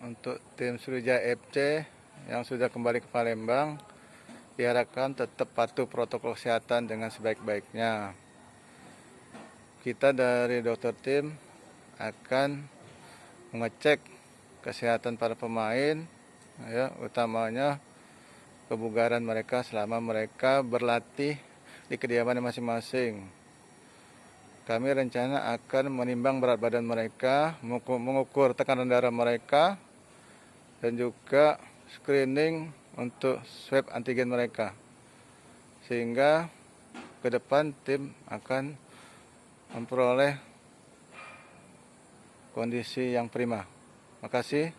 untuk tim Sriwijaya FC yang sudah kembali ke Palembang, diharapkan tetap patuh protokol kesehatan dengan sebaik-baiknya. Kita dari dokter tim akan mengecek kesehatan para pemain, ya, utamanya kebugaran mereka selama mereka berlatih di kediaman masing-masing. Kami rencana akan menimbang berat badan mereka, mengukur tekanan darah mereka, dan juga screening untuk swab antigen mereka. Sehingga ke depan tim akan memperoleh kondisi yang prima. Terima kasih.